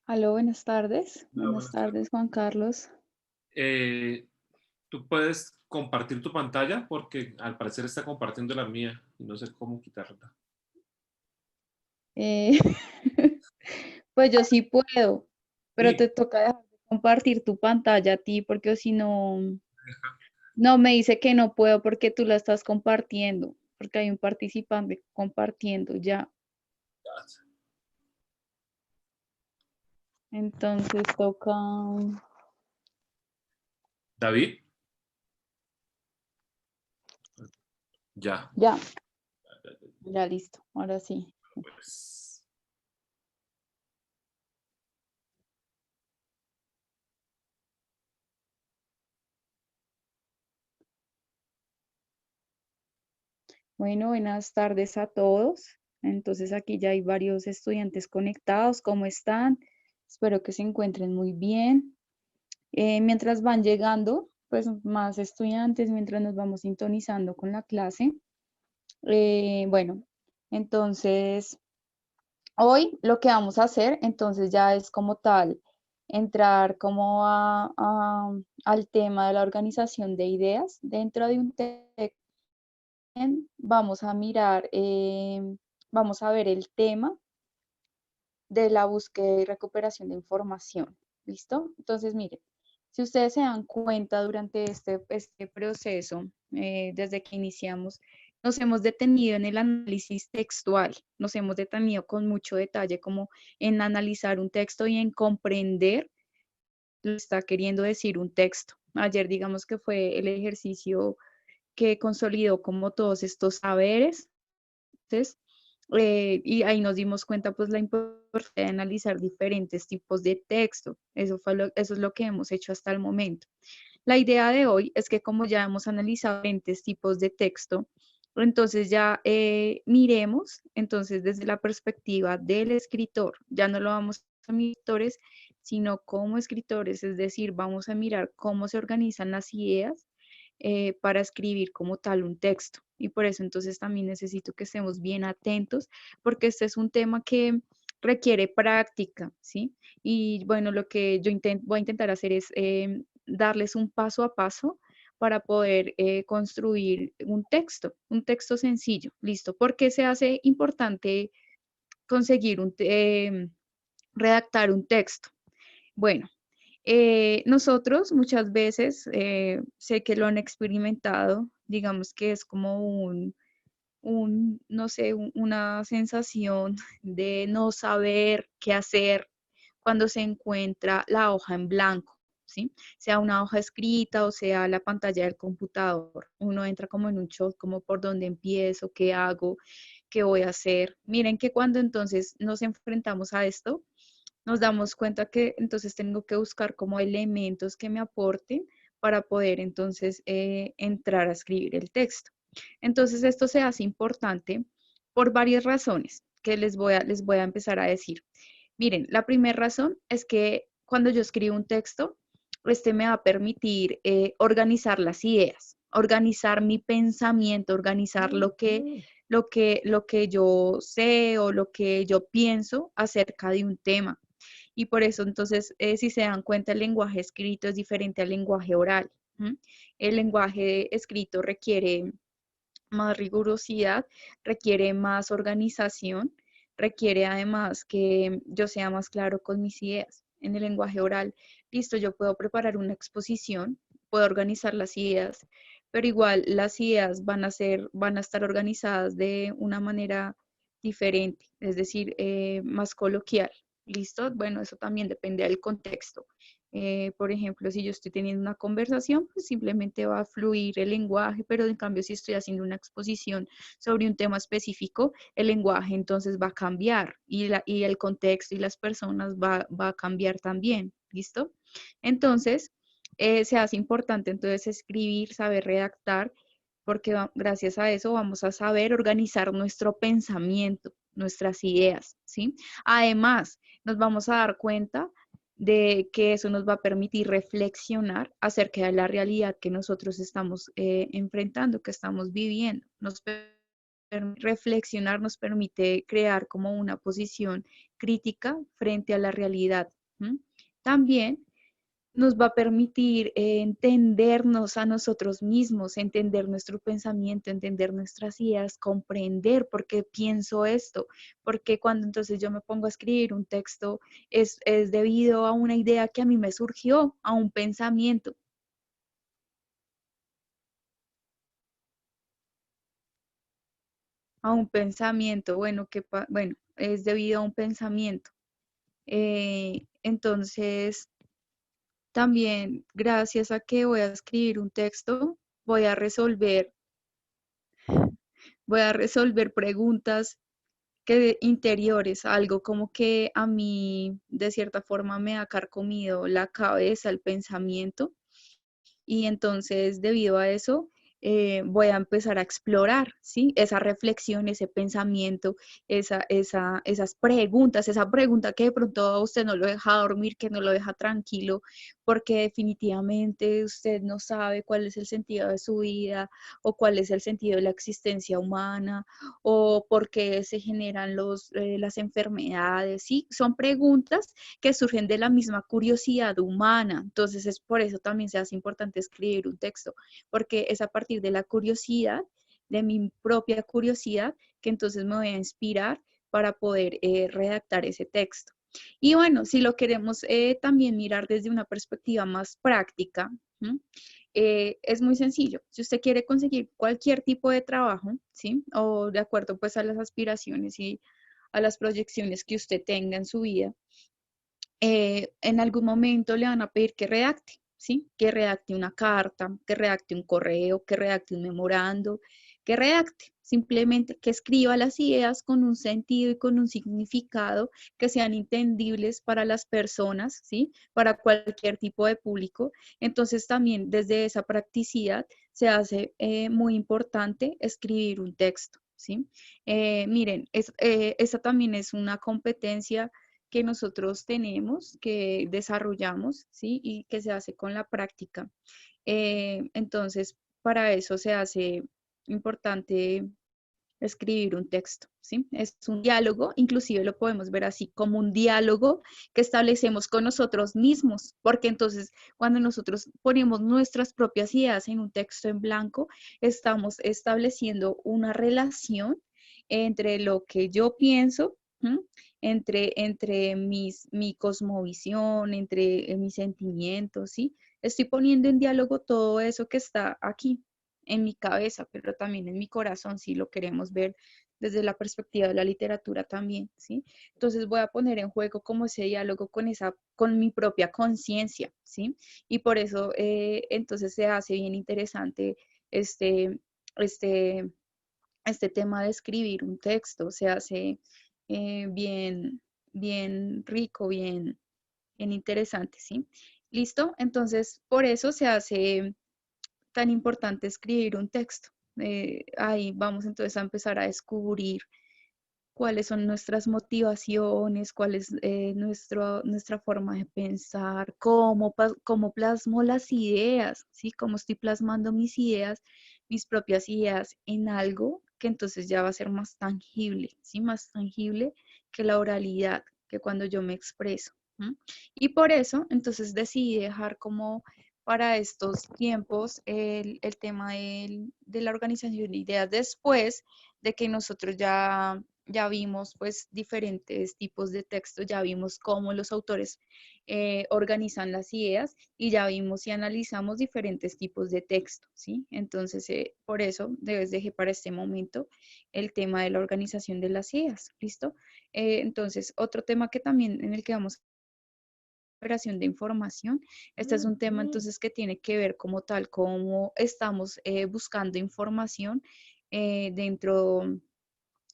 Aló, buenas tardes. Hola, Buenas buenas tardes. tardes, Juan Carlos. ¿Tú puedes compartir tu pantalla? Porque al parecer está compartiendo la mía y no sé cómo quitarla. Eh, pues yo sí puedo, pero Sí, te toca dejar de compartir tu pantalla a ti, porque si no, no me dice que no puedo porque tú la estás compartiendo, porque hay un participante compartiendo ya. Entonces toca, David, ya. ya, ya listo, ahora sí. Pues, Bueno, buenas tardes a todos. Entonces aquí ya hay varios estudiantes conectados. ¿Cómo están? Espero que se encuentren muy bien. Mientras van llegando, pues más estudiantes, mientras nos vamos sintonizando con la clase. Bueno, entonces hoy lo que vamos a hacer, entonces ya es como tal, entrar como al tema de la organización de ideas dentro de un texto. Vamos a mirar, vamos a ver el tema de la búsqueda y recuperación de información. ¿Listo? Entonces, miren, si ustedes se dan cuenta durante este proceso, desde que iniciamos, nos hemos detenido en el análisis textual, nos hemos detenido con mucho detalle como en analizar un texto y en comprender lo que está queriendo decir un texto. Ayer digamos que fue el ejercicio que consolidó como todos estos saberes. Entonces, y ahí nos dimos cuenta pues la importancia de analizar diferentes tipos de texto. Eso es lo que hemos hecho hasta el momento. La idea de hoy es que como ya hemos analizado diferentes tipos de texto, entonces ya miremos entonces desde la perspectiva del escritor. Ya no lo vamos a mirar escritores, sino como escritores, es decir, vamos a mirar cómo se organizan las ideas para escribir como tal un texto. Y por eso entonces también necesito que estemos bien atentos, porque este es un tema que requiere práctica, ¿sí? Y bueno, lo que yo voy a intentar hacer es darles un paso a paso para poder construir un texto sencillo, listo. ¿Por qué se hace importante conseguir redactar un texto? Bueno, nosotros muchas veces, sé que lo han experimentado, digamos que es como no sé, una sensación de no saber qué hacer cuando se encuentra la hoja en blanco, ¿sí? Sea una hoja escrita o sea la pantalla del computador. Uno entra como en un shock, como por dónde empiezo, qué hago, qué voy a hacer. Miren que cuando entonces nos enfrentamos a esto, nos damos cuenta que entonces tengo que buscar como elementos que me aporten para poder entonces entrar a escribir el texto. Entonces esto se hace importante por varias razones que les voy a empezar a decir. Miren, la primera razón es que cuando yo escribo un texto, este me va a permitir organizar las ideas, organizar mi pensamiento, organizar lo que yo sé o lo que yo pienso acerca de un tema. Y por eso entonces, si se dan cuenta, el lenguaje escrito es diferente al lenguaje oral. ¿M? El lenguaje escrito requiere más rigurosidad, requiere más organización, requiere además que yo sea más claro con mis ideas. En el lenguaje oral, listo, yo puedo preparar una exposición, puedo organizar las ideas, pero igual las ideas van a estar organizadas de una manera diferente, es decir, más coloquial. ¿Listo? Bueno, eso también depende del contexto. Por ejemplo, si yo estoy teniendo una conversación, pues simplemente va a fluir el lenguaje, pero en cambio si estoy haciendo una exposición sobre un tema específico, el lenguaje entonces va a cambiar y el contexto y las personas va a cambiar también. ¿Listo? Entonces, se hace importante entonces escribir, saber redactar porque gracias a eso vamos a saber organizar nuestro pensamiento, nuestras ideas, ¿sí? Además, nos vamos a dar cuenta de que eso nos va a permitir reflexionar acerca de la realidad que nosotros estamos enfrentando, que estamos viviendo. Reflexionar nos permite crear como una posición crítica frente a la realidad. ¿M? También nos va a permitir entendernos a nosotros mismos, entender nuestro pensamiento, entender nuestras ideas, comprender por qué pienso esto, porque cuando entonces yo me pongo a escribir un texto es debido a una idea que a mí me surgió, a un pensamiento. A un pensamiento, bueno, bueno, es debido a un pensamiento. Entonces, también gracias a que voy a escribir un texto, voy a resolver voy a resolver preguntas que interiores, algo como que a mí de cierta forma me ha carcomido la cabeza, el pensamiento, y entonces debido a eso voy a empezar a explorar, ¿sí? Esa reflexión, ese pensamiento, esas preguntas, esa pregunta que de pronto a usted no lo deja dormir, que no lo deja tranquilo, porque definitivamente usted no sabe cuál es el sentido de su vida o cuál es el sentido de la existencia humana o por qué se generan las enfermedades, ¿sí? Son preguntas que surgen de la misma curiosidad humana. Entonces, es por eso también se hace importante escribir un texto, porque es a partir de la curiosidad, de mi propia curiosidad, que entonces me voy a inspirar para poder redactar ese texto. Y bueno, si lo queremos también mirar desde una perspectiva más práctica, es muy sencillo. Si usted quiere conseguir cualquier tipo de trabajo, ¿sí? O de acuerdo pues a las aspiraciones y a las proyecciones que usted tenga en su vida, en algún momento le van a pedir que redacte, ¿sí? Que redacte una carta, que redacte un correo, que redacte un memorando, que redacte, simplemente que escriba las ideas con un sentido y con un significado que sean entendibles para las personas, ¿sí? Para cualquier tipo de público. Entonces también desde esa practicidad se hace muy importante escribir un texto, ¿sí? Miren, esa también es una competencia que nosotros tenemos, que desarrollamos, ¿sí? Y que se hace con la práctica. Entonces, para eso se hace importante escribir un texto, ¿sí? Es un diálogo, inclusive lo podemos ver así como un diálogo que establecemos con nosotros mismos, porque entonces cuando nosotros ponemos nuestras propias ideas en un texto en blanco, estamos estableciendo una relación entre lo que yo pienso, ¿m? Entre mi cosmovisión, entre mis sentimientos, ¿sí? Estoy poniendo en diálogo todo eso que está aquí en mi cabeza, pero también en mi corazón, si lo queremos ver desde la perspectiva de la literatura también, ¿sí? Entonces voy a poner en juego como ese diálogo con mi propia conciencia, ¿sí? Y por eso entonces se hace bien interesante este, este, este tema de escribir un texto, se hace bien, bien rico, bien interesante, ¿sí? ¿Listo? Entonces, por eso se hace tan importante escribir un texto. Ahí vamos entonces a empezar a descubrir cuáles son nuestras motivaciones, cuál es nuestra forma de pensar, cómo plasmo las ideas, ¿sí? Cómo estoy plasmando mis ideas, mis propias ideas en algo que entonces ya va a ser más tangible, ¿sí? Más tangible que la oralidad, que cuando yo me expreso. ¿M? Y por eso, entonces decidí dejar como para estos tiempos el tema de la organización de ideas después de que nosotros ya vimos pues diferentes tipos de textos, ya vimos cómo los autores organizan las ideas y ya vimos y analizamos diferentes tipos de texto, ¿sí? Entonces, por eso dejé para este momento el tema de la organización de las ideas, ¿listo? Entonces, otro tema que también en el que vamos operación de información. Este es un tema entonces que tiene que ver como tal, cómo estamos buscando información dentro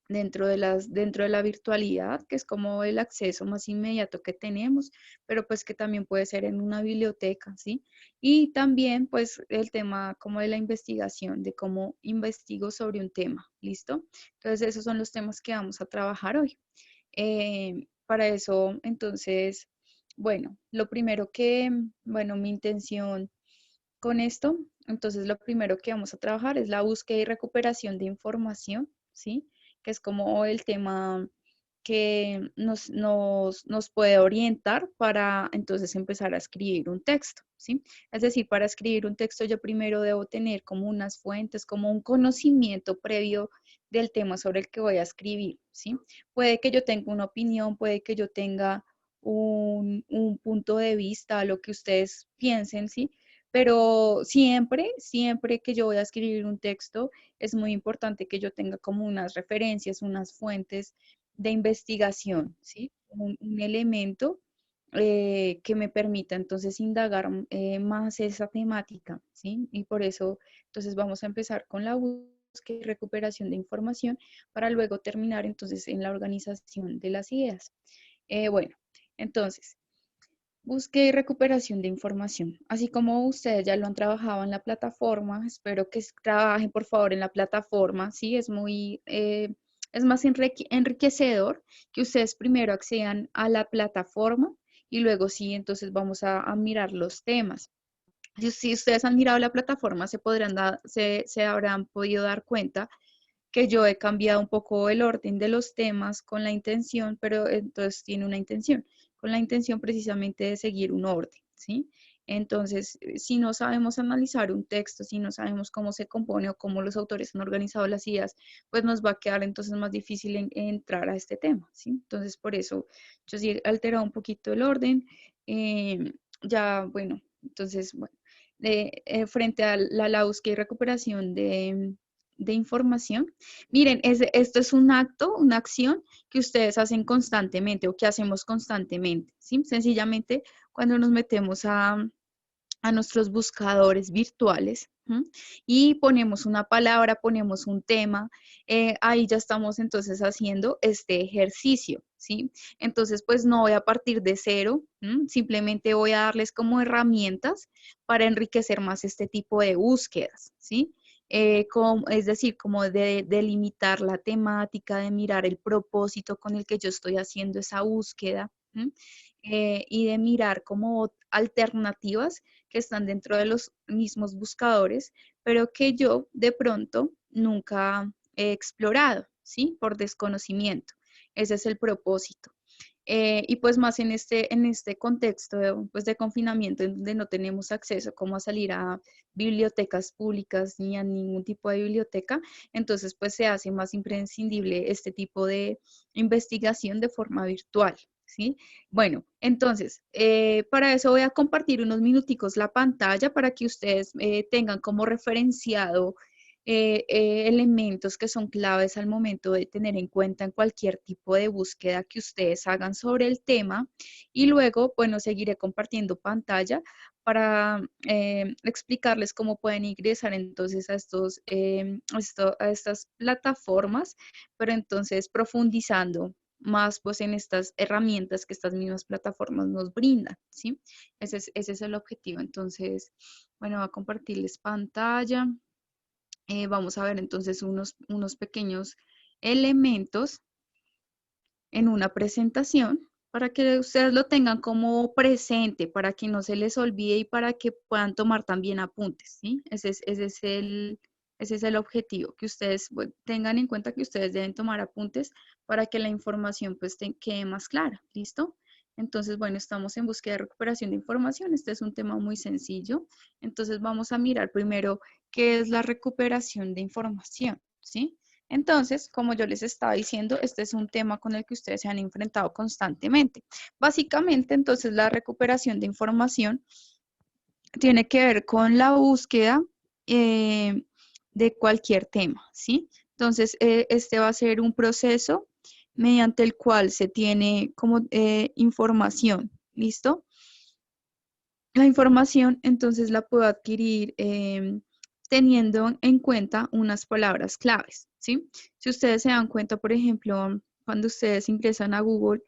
dentro de la virtualidad, que es como el acceso más inmediato que tenemos, pero pues que también puede ser en una biblioteca, ¿sí? Y también pues el tema como de la investigación, de cómo investigo sobre un tema, ¿listo? Entonces esos son los temas que vamos a trabajar hoy. Para eso, entonces, bueno, lo primero que, bueno, mi intención con esto, entonces lo primero que vamos a trabajar es la búsqueda y recuperación de información, ¿sí? Que es como el tema que nos puede orientar para entonces empezar a escribir un texto, ¿sí? Es decir, para escribir un texto yo primero debo tener como unas fuentes, como un conocimiento previo del tema sobre el que voy a escribir, ¿sí? Puede que yo tenga una opinión, puede que yo tenga un punto de vista, lo que ustedes piensen, ¿sí? Pero siempre, siempre que yo voy a escribir un texto, es muy importante que yo tenga como unas referencias, unas fuentes de investigación, ¿sí? Un elemento que me permita entonces indagar más esa temática, ¿sí? Y por eso, entonces vamos a empezar con la búsqueda y recuperación de información para luego terminar entonces en la organización de las ideas. Bueno, entonces, búsqueda y recuperación de información. Así como ustedes ya lo han trabajado en la plataforma, espero que trabajen por favor en la plataforma, ¿sí? Es más enriquecedor que ustedes primero accedan a la plataforma y luego sí, entonces vamos a mirar los temas. Si ustedes han mirado la plataforma, se habrán podido dar cuenta que yo he cambiado un poco el orden de los temas con la intención, pero entonces tiene una intención, con la intención precisamente de seguir un orden, ¿sí? Entonces, si no sabemos analizar un texto, si no sabemos cómo se compone o cómo los autores han organizado las ideas, pues nos va a quedar entonces más difícil entrar a este tema, ¿sí? Entonces, por eso yo sí he alterado un poquito el orden. Ya, bueno, entonces, bueno, frente a la búsqueda y recuperación de información. Miren, esto es un acto, una acción que ustedes hacen constantemente o que hacemos constantemente, ¿sí? Sencillamente cuando nos metemos a nuestros buscadores virtuales, ¿m? Y ponemos una palabra, ponemos un tema, ahí ya estamos entonces haciendo este ejercicio, ¿sí? Entonces, pues no voy a partir de cero, simplemente voy a darles como herramientas para enriquecer más este tipo de búsquedas, ¿sí? Es decir, como de delimitar la temática, de mirar el propósito con el que yo estoy haciendo esa búsqueda, y de mirar como alternativas que están dentro de los mismos buscadores, pero que yo de pronto nunca he explorado, ¿sí? Por desconocimiento. Ese es el propósito. Y pues más en este contexto pues de confinamiento en donde no tenemos acceso como a salir a bibliotecas públicas ni a ningún tipo de biblioteca, entonces pues se hace más imprescindible este tipo de investigación de forma virtual, ¿sí? Bueno, entonces, para eso voy a compartir unos minuticos la pantalla para que ustedes tengan como referenciado elementos que son claves al momento de tener en cuenta en cualquier tipo de búsqueda que ustedes hagan sobre el tema. Y luego, bueno, seguiré compartiendo pantalla para explicarles cómo pueden ingresar entonces a a estas plataformas, pero entonces profundizando más pues en estas herramientas que estas mismas plataformas nos brindan, ¿sí? Ese es el objetivo. Entonces, bueno, voy a compartirles pantalla. Vamos a ver entonces unos pequeños elementos en una presentación para que ustedes lo tengan como presente, para que no se les olvide y para que puedan tomar también apuntes, ¿sí? Ese es el objetivo, que ustedes tengan en cuenta que ustedes deben tomar apuntes para que la información pues quede más clara, ¿listo? Entonces, bueno, estamos en búsqueda de recuperación de información. Este es un tema muy sencillo. Entonces, vamos a mirar primero qué es la recuperación de información, ¿sí? Entonces, como yo les estaba diciendo, este es un tema con el que ustedes se han enfrentado constantemente. Básicamente, entonces, la recuperación de información tiene que ver con la búsqueda de cualquier tema, ¿sí? Entonces, este va a ser un proceso mediante el cual se tiene como información, ¿listo? La información, entonces, la puedo adquirir teniendo en cuenta unas palabras claves. ¿sí? Si ustedes se dan cuenta, por ejemplo, cuando ustedes ingresan a Google,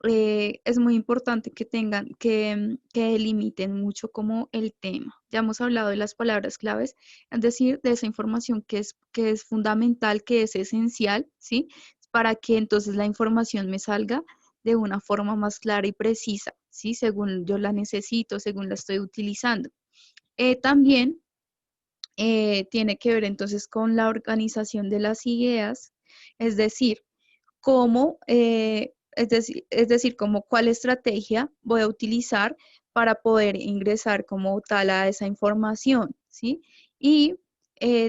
es muy importante que tengan, que delimiten mucho como el tema. Ya hemos hablado de las palabras claves, es decir, de esa información que es fundamental, que es esencial, ¿sí? Para que entonces la información me salga de una forma más clara y precisa, ¿sí? Según yo la necesito, según la estoy utilizando. También tiene que ver entonces con la organización de las ideas, es decir, cómo, es decir, como cuál estrategia voy a utilizar para poder ingresar como tal a esa información, ¿sí? Y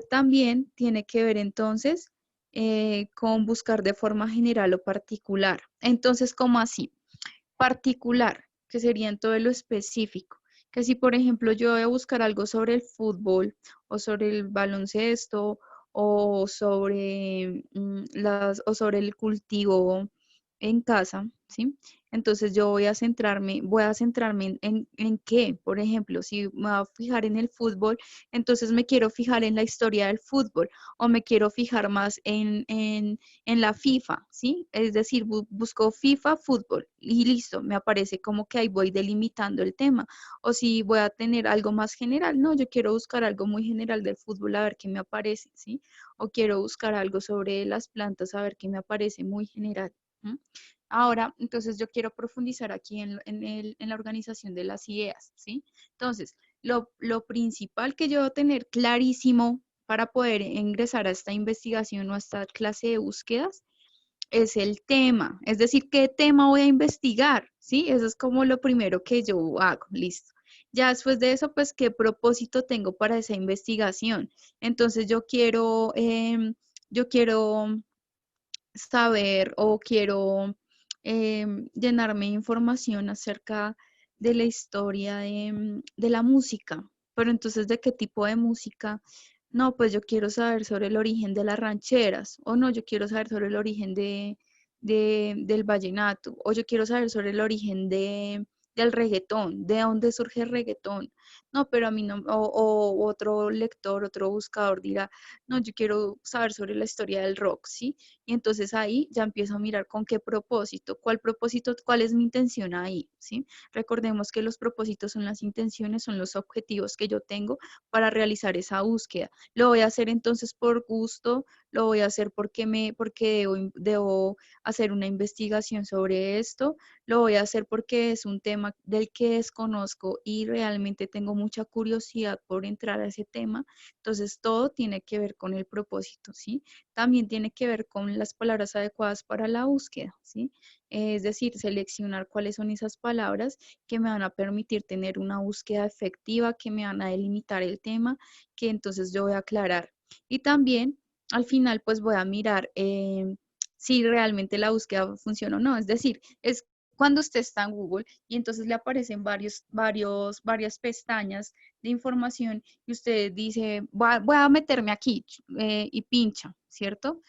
también tiene que ver entonces con buscar de forma general o particular. Entonces, ¿cómo así? Particular, que sería en todo lo específico. Que si, por ejemplo, yo voy a buscar algo sobre el fútbol o sobre el baloncesto o sobre, o sobre el cultivo en casa, ¿sí? Entonces yo voy a centrarme en qué, por ejemplo, si me voy a fijar en el fútbol, entonces me quiero fijar en la historia del fútbol o me quiero fijar más en la FIFA, ¿sí? Es decir, busco FIFA fútbol y listo, me aparece como que ahí voy delimitando el tema. O si voy a tener algo más general, no, yo quiero buscar algo muy general del fútbol a ver qué me aparece, ¿sí? O quiero buscar algo sobre las plantas a ver qué me aparece muy general. ¿Mm? Ahora, entonces yo quiero profundizar aquí en la organización de las ideas, ¿sí? Entonces, lo principal que yo debo tener clarísimo para poder ingresar a esta investigación o a esta clase de búsquedas es el tema, es decir, qué tema voy a investigar, ¿sí? Eso es como lo primero que yo hago, listo. Ya después de eso, pues, ¿qué propósito tengo para esa investigación? Entonces, yo quiero saber o quiero llenarme de información acerca de la historia de la música. Pero entonces, ¿de qué tipo de música? No, pues yo quiero saber sobre el origen de las rancheras, o no, yo quiero saber sobre el origen del vallenato, o yo quiero saber sobre el origen del reggaetón, de dónde surge el reggaetón. No, pero a mí no, o otro lector, otro buscador dirá, no, yo quiero saber sobre la historia del rock, ¿sí? Y entonces ahí ya empiezo a mirar con qué propósito, cuál es mi intención ahí, ¿sí? Recordemos que los propósitos son las intenciones, son los objetivos que yo tengo para realizar esa búsqueda. Lo voy a hacer entonces por gusto, lo voy a hacer porque debo hacer una investigación sobre esto, lo voy a hacer porque es un tema del que desconozco y realmente tengo mucha curiosidad por entrar a ese tema. Entonces todo tiene que ver con el propósito, ¿sí? También tiene que ver con las palabras adecuadas para la búsqueda, ¿sí? Es decir, seleccionar cuáles son esas palabras que me van a permitir tener una búsqueda efectiva, que me van a delimitar el tema, que entonces yo voy a aclarar. Y también al final pues voy a mirar si realmente la búsqueda funciona o no. Es decir, es cuando usted está en Google y entonces le aparecen varias pestañas de información y usted dice, voy a meterme aquí y pincha, ¿cierto?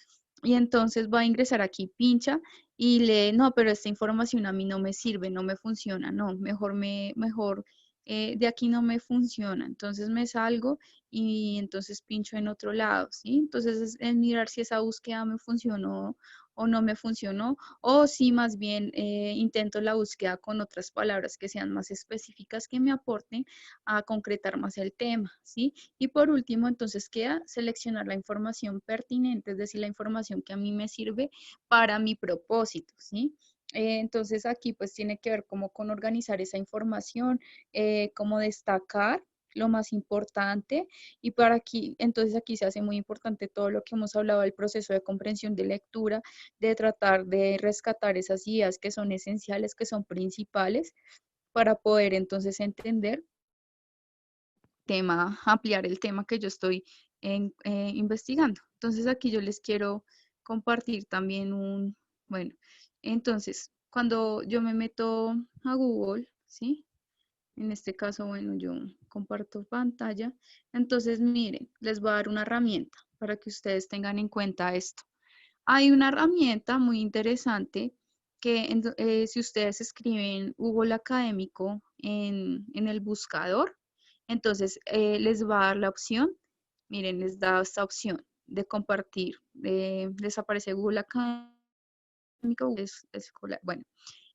Y entonces va a ingresar aquí, pincha y lee, no, pero esta información a mí no me sirve, no me funciona, no, mejor de aquí no me funciona. Entonces me salgo y entonces pincho en otro lado, ¿sí? Entonces es mirar si esa búsqueda me funcionó o no me funcionó, o si más bien intento la búsqueda con otras palabras que sean más específicas que me aporten a concretar más el tema, ¿sí? Y por último, entonces queda seleccionar la información pertinente, es decir, la información que a mí me sirve para mi propósito, ¿sí? Entonces aquí pues tiene que ver cómo con organizar esa información, cómo destacar lo más importante y para aquí, entonces aquí se hace muy importante todo lo que hemos hablado del proceso de comprensión de lectura, de tratar de rescatar esas ideas que son esenciales, que son principales para poder entonces entender tema, ampliar el tema que yo estoy investigando. Entonces aquí yo les quiero compartir también bueno, entonces cuando yo me meto a Google, ¿sí? En este caso, bueno, yo comparto pantalla. Entonces, miren, les voy a dar una herramienta para que ustedes tengan en cuenta esto. Hay una herramienta muy interesante que si ustedes escriben Google Académico en el buscador, entonces les va a dar la opción, miren, les da esta opción de compartir. Les aparece Google Académico, bueno,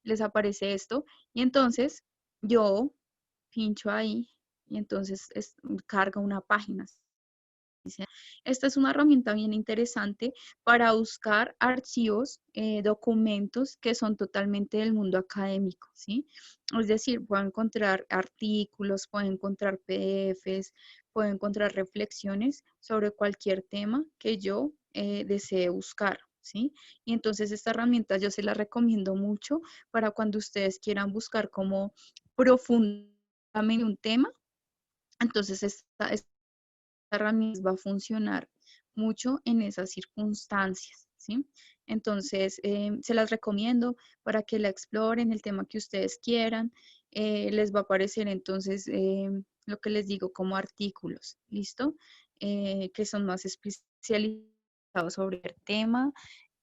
les aparece esto y entonces yo pincho ahí y entonces carga una página. Esta es una herramienta bien interesante para buscar archivos, documentos que son totalmente del mundo académico, ¿sí? Es decir, puedo encontrar artículos, puedo encontrar PDFs, puedo encontrar reflexiones sobre cualquier tema que yo desee buscar, ¿sí? Y entonces esta herramienta yo se la recomiendo mucho para cuando ustedes quieran buscar como profundamente un tema. Entonces esta herramienta va a funcionar mucho en esas circunstancias, ¿sí? Entonces, se las recomiendo para que la exploren, el tema que ustedes quieran. Les va a aparecer entonces lo que les digo como artículos, ¿listo? Que son más especializados sobre el tema.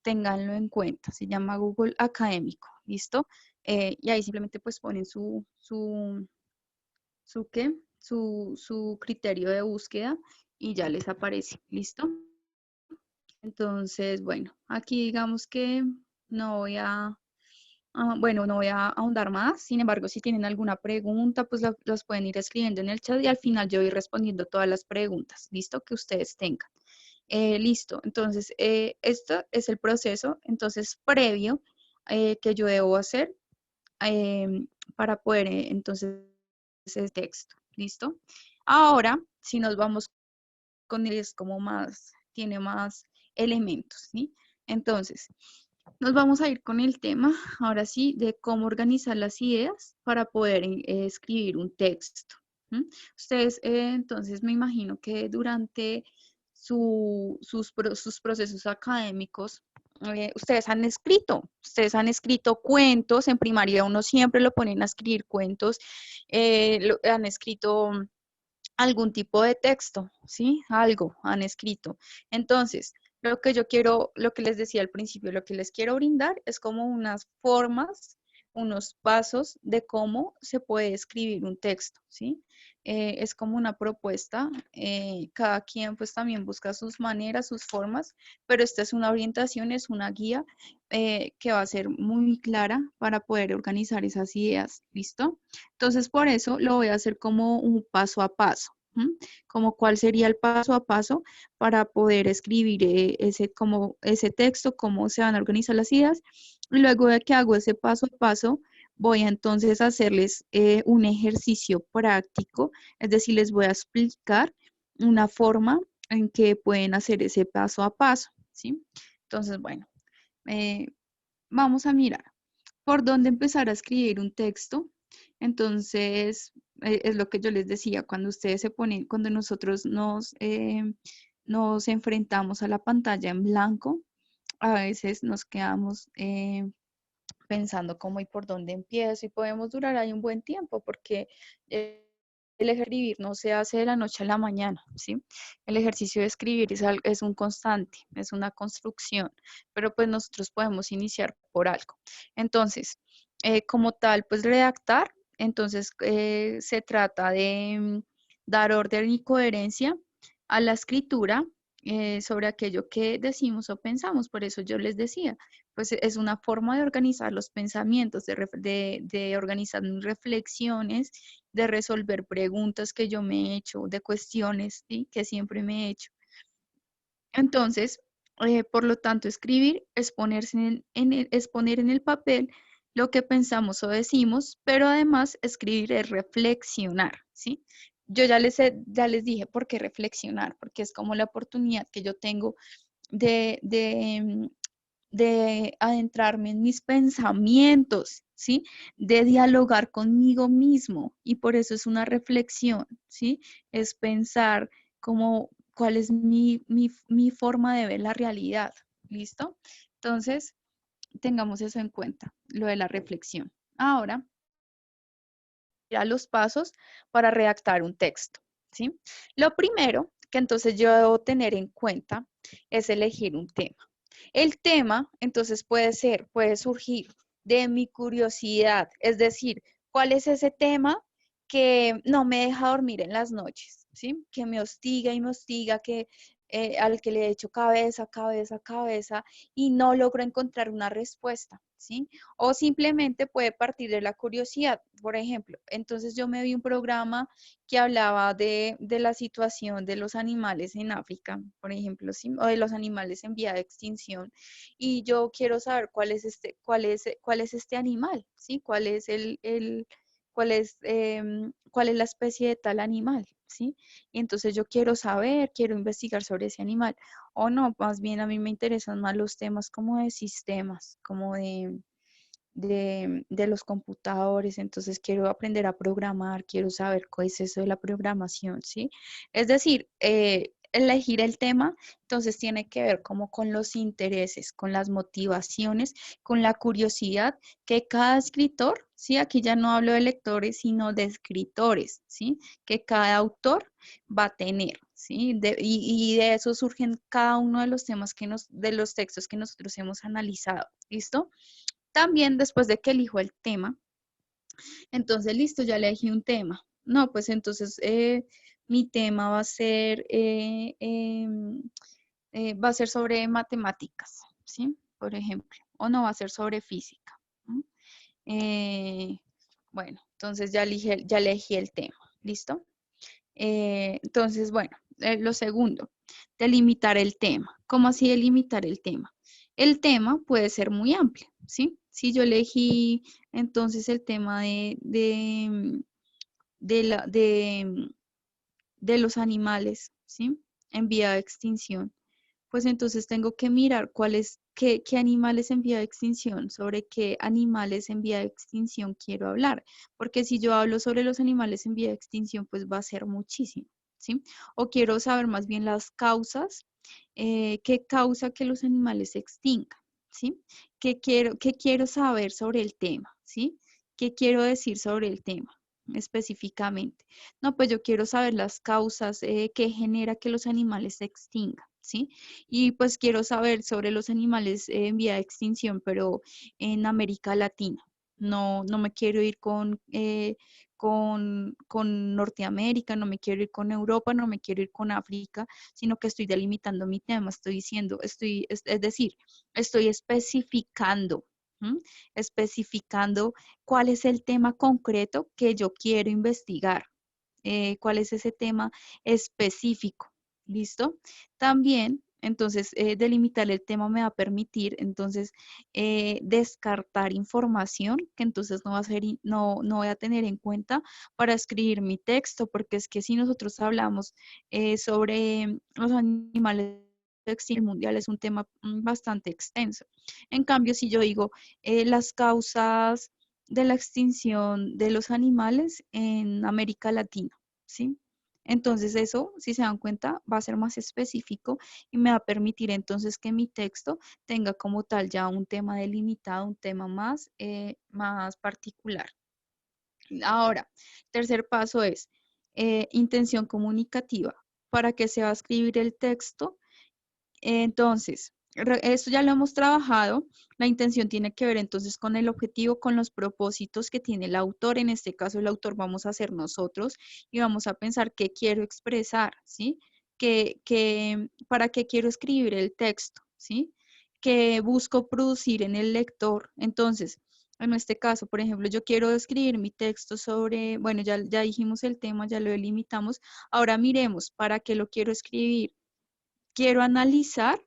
Ténganlo en cuenta. Se llama Google Académico, ¿listo? Y ahí simplemente pues ponen su qué, su criterio de búsqueda y ya les aparece, ¿listo? Entonces, bueno, aquí digamos que no voy a, bueno, no voy a ahondar más, sin embargo, si tienen alguna pregunta, pues las pueden ir escribiendo en el chat y al final yo voy respondiendo todas las preguntas, ¿listo? Que ustedes tengan. Listo, entonces, esto es el proceso, entonces, previo que yo debo hacer para poder, entonces, ese texto, ¿listo? Ahora, si nos vamos con el es como más, tiene más elementos, ¿sí? Entonces, nos vamos a ir con el tema, ahora sí, de cómo organizar las ideas para poder escribir un texto. ¿Mm? Ustedes, entonces, me imagino que durante sus procesos académicos, ustedes han escrito cuentos, en primaria uno siempre lo ponen a escribir cuentos, han escrito algún tipo de texto, ¿sí? Algo han escrito. Entonces, lo que yo quiero, lo que les decía al principio, lo que les quiero brindar es como unas formas, unos pasos de cómo se puede escribir un texto, ¿sí? Es como una propuesta, cada quien pues también busca sus maneras, sus formas, pero esta es una orientación, es una guía que va a ser muy clara para poder organizar esas ideas, ¿listo? Entonces, por eso lo voy a hacer como un paso a paso, ¿m? Como cuál sería el paso a paso para poder escribir como ese texto, cómo se van a organizar las ideas. Y luego de que hago ese paso a paso, voy a entonces a hacerles un ejercicio práctico, es decir, les voy a explicar una forma en que pueden hacer ese paso a paso, ¿sí? Entonces, bueno, eh, vamos a mirar por dónde empezar a escribir un texto. Entonces, es lo que yo les decía, cuando ustedes se ponen, cuando nosotros nos enfrentamos a la pantalla en blanco, a veces nos quedamos pensando cómo y por dónde empiezo y podemos durar ahí un buen tiempo porque el escribir no se hace de la noche a la mañana, ¿sí? El ejercicio de escribir es un constante, es una construcción, pero pues nosotros podemos iniciar por algo. Entonces, como tal, pues redactar, entonces se trata de dar orden y coherencia a la escritura sobre aquello que decimos o pensamos. Por eso yo les decía, pues es una forma de organizar los pensamientos, de organizar mis reflexiones, de resolver preguntas que yo me he hecho, de cuestiones, ¿sí? Que siempre me he hecho. Entonces, por lo tanto, escribir es ponerse es poner en el papel lo que pensamos o decimos, pero además escribir es reflexionar, ¿sí? Yo ya les dije por qué reflexionar, porque es como la oportunidad que yo tengo de adentrarme en mis pensamientos, ¿sí? De dialogar conmigo mismo y por eso es una reflexión, ¿sí? Es pensar como cuál es mi forma de ver la realidad, ¿listo? Entonces, tengamos eso en cuenta, lo de la reflexión. Ahora, ya los pasos para redactar un texto, ¿sí? Lo primero que entonces yo debo tener en cuenta es elegir un tema. El tema, entonces, puede surgir de mi curiosidad, es decir, ¿cuál es ese tema que no me deja dormir en las noches? ¿Sí? Que me hostiga y me hostiga, que al que le he hecho cabeza, cabeza, cabeza y no logro encontrar una respuesta, ¿sí? O simplemente puede partir de la curiosidad, por ejemplo. Entonces yo me vi un programa que hablaba de la situación de los animales en África, por ejemplo, ¿sí? O de los animales en vía de extinción, y yo quiero saber cuál es este animal, ¿sí? Cuál es la especie de tal animal, ¿sí? Y entonces yo quiero saber, quiero investigar sobre ese animal. O no, más bien a mí me interesan más los temas como de sistemas, como de los computadores, entonces quiero aprender a programar, quiero saber qué es eso de la programación, ¿sí? Es decir, elegir el tema, entonces tiene que ver como con los intereses, con las motivaciones, con la curiosidad que cada escritor, ¿sí? Aquí ya no hablo de lectores, sino de escritores, ¿sí? Que cada autor va a tener, ¿sí? Y de eso surgen cada uno de los temas de los textos que nosotros hemos analizado, ¿listo? También después de que elijo el tema, entonces listo, ya elegí un tema. No, pues entonces mi tema va a ser sobre matemáticas, ¿sí? Por ejemplo, o no va a ser sobre física. ¿M? Eh, bueno, entonces ya elegí el tema, ¿listo? Entonces, bueno, lo segundo, delimitar el tema. ¿Cómo así delimitar el tema? El tema puede ser muy amplio, ¿sí? Si yo elegí entonces el tema de, la- de, de los animales, ¿sí? En vía de extinción, pues entonces tengo que mirar qué animales en vía de extinción, sobre qué animales en vía de extinción quiero hablar, porque si yo hablo sobre los animales en vía de extinción, pues va a ser muchísimo, ¿sí? O quiero saber más bien las causas, qué causa que los animales se extingan, ¿sí? Qué quiero saber sobre el tema, ¿sí? ¿Qué quiero decir sobre el tema específicamente? No, pues yo quiero saber las causas que genera que los animales se extingan, ¿sí? Y pues quiero saber sobre los animales en vía de extinción, pero en América Latina. No, no me quiero ir con Norteamérica, no me quiero ir con Europa, no me quiero ir con África, sino que estoy delimitando mi tema, estoy diciendo, es decir, estoy especificando, ¿m? Especificando cuál es el tema concreto que yo quiero investigar, cuál es ese tema específico. ¿Listo? También, entonces, delimitar el tema me va a permitir, entonces, descartar información que entonces no va a ser, no voy a tener en cuenta para escribir mi texto, porque es que si nosotros hablamos sobre los animales mundial es un tema bastante extenso. En cambio, si yo digo las causas de la extinción de los animales en América Latina, ¿sí? Entonces eso, si se dan cuenta, va a ser más específico y me va a permitir entonces que mi texto tenga como tal ya un tema delimitado, un tema más particular. Ahora, tercer paso es intención comunicativa. ¿Para qué se va a escribir el texto? Entonces, esto ya lo hemos trabajado. La intención tiene que ver entonces con el objetivo, con los propósitos que tiene el autor. En este caso, el autor vamos a ser nosotros y vamos a pensar qué quiero expresar, ¿sí? ¿Para qué quiero escribir el texto, ¿sí? ¿Qué busco producir en el lector? Entonces, en este caso, por ejemplo, yo quiero escribir mi texto sobre, bueno, ya dijimos el tema, ya lo delimitamos. Ahora miremos, ¿para qué lo quiero escribir? quiero analizar,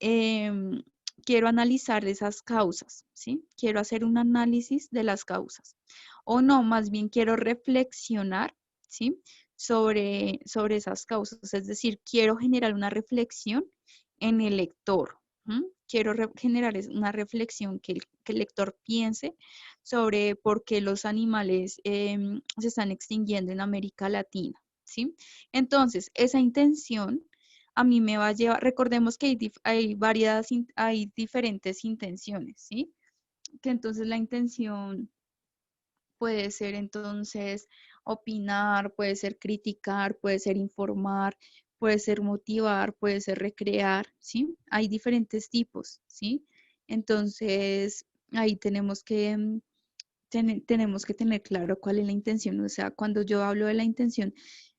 em, quiero analizar esas causas, ¿sí? Quiero hacer un análisis de las causas. O no, más bien quiero reflexionar, ¿sí? Sobre esas causas. Es decir, quiero generar una reflexión en el lector. Quiero generar una reflexión que el lector piense sobre por qué los animales se están extinguiendo en América Latina, ¿sí? Entonces, esa intención a mí me va a llevar, recordemos que hay diferentes intenciones, ¿sí? Que entonces la intención puede ser entonces opinar, puede ser criticar, puede ser informar, puede ser motivar, puede ser recrear, ¿sí? Hay diferentes tipos, ¿sí? Entonces, ahí tenemos que tener claro cuál es la intención. O sea, cuando yo hablo de la intención,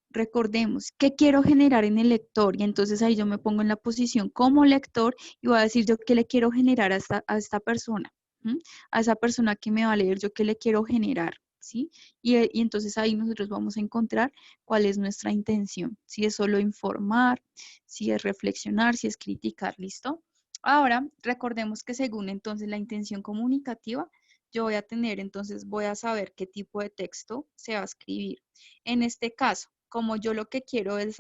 recordemos, ¿qué quiero generar en el lector? Y entonces ahí yo me pongo en la posición como lector y voy a decir yo qué le quiero generar a esta persona, ¿m? A esa persona que me va a leer, yo qué le quiero generar, ¿sí? Y entonces ahí nosotros vamos a encontrar cuál es nuestra intención, si es solo informar, si es reflexionar, si es criticar, ¿listo? Ahora, recordemos que según entonces la intención comunicativa, yo voy a tener, entonces voy a saber qué tipo de texto se va a escribir. En este caso, como yo lo que quiero es